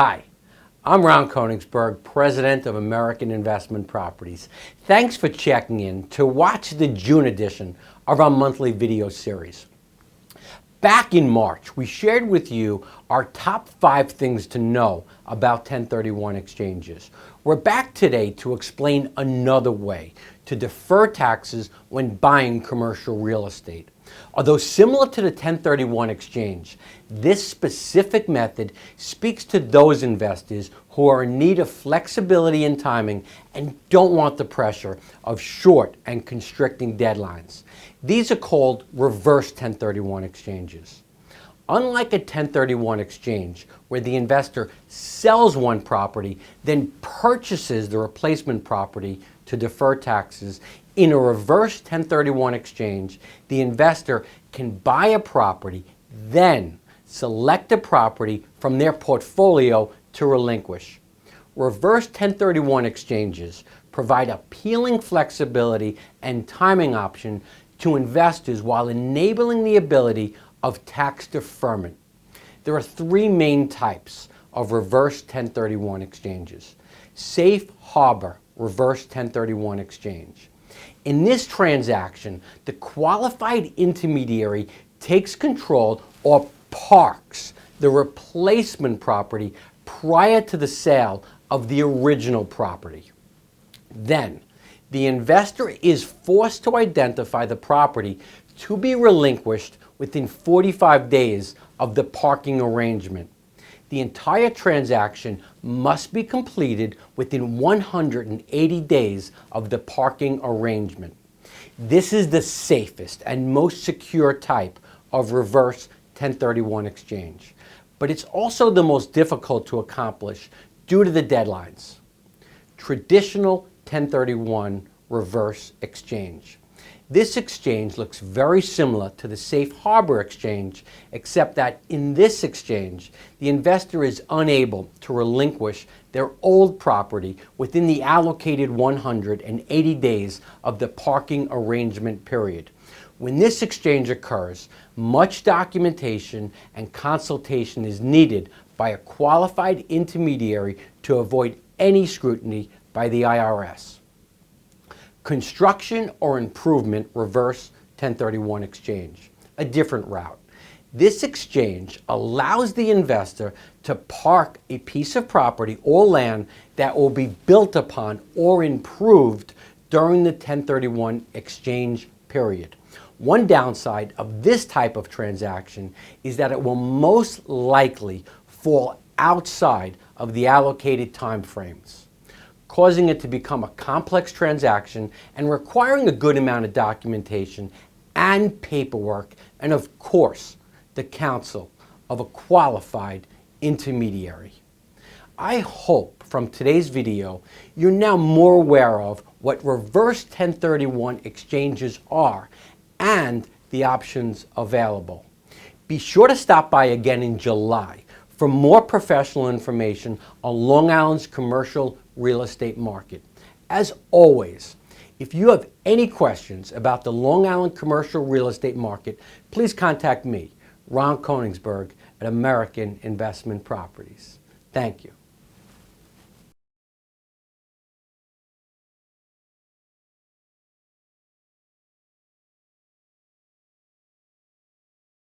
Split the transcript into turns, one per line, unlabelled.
Hi, I'm Ron Koenigsberg, President of American Investment Properties. Thanks for checking in to watch the June edition of our monthly video series. Back in March, we shared with you our top 5 things to know about 1031 exchanges. We're back today to explain another way to defer taxes when buying commercial real estate. Although similar to the 1031 exchange, this specific method speaks to those investors who are in need of flexibility and timing and don't want the pressure of short and constricting deadlines. These are called reverse 1031 exchanges. Unlike a 1031 exchange, where the investor sells one property, then purchases the replacement property to defer taxes, in a reverse 1031 exchange, the investor can buy a property, then select a property from their portfolio to relinquish. Reverse 1031 exchanges provide appealing flexibility and timing option to investors while enabling the ability of tax deferment. There are 3 main types of reverse 1031 exchanges. Safe harbor reverse 1031 exchange. In this transaction, the qualified intermediary takes control or parks the replacement property prior to the sale of the original property. Then, the investor is forced to identify the property to be relinquished within 45 days of the parking arrangement. The entire transaction must be completed within 180 days of the parking arrangement. This is the safest and most secure type of reverse 1031 exchange, but it's also the most difficult to accomplish due to the deadlines. Traditional 1031 reverse exchange. This exchange looks very similar to the safe harbor exchange, except that in this exchange, the investor is unable to relinquish their old property within the allocated 180 days of the parking arrangement period. When this exchange occurs, much documentation and consultation is needed by a qualified intermediary to avoid any scrutiny by the IRS. Construction or improvement reverse 1031 exchange, a different route. This exchange allows the investor to park a piece of property or land that will be built upon or improved during the 1031 exchange period. One downside of this type of transaction is that it will most likely fall outside of the allocated time frames, causing it to become a complex transaction and requiring a good amount of documentation and paperwork, and of course, the counsel of a qualified intermediary. I hope from today's video you're now more aware of what reverse 1031 exchanges are and the options available. Be sure to stop by again in July for more professional information on Long Island's commercial real estate market. As always, if you have any questions about the Long Island commercial real estate market, please contact me, Ron Koenigsberg, at American Investment Properties. Thank you.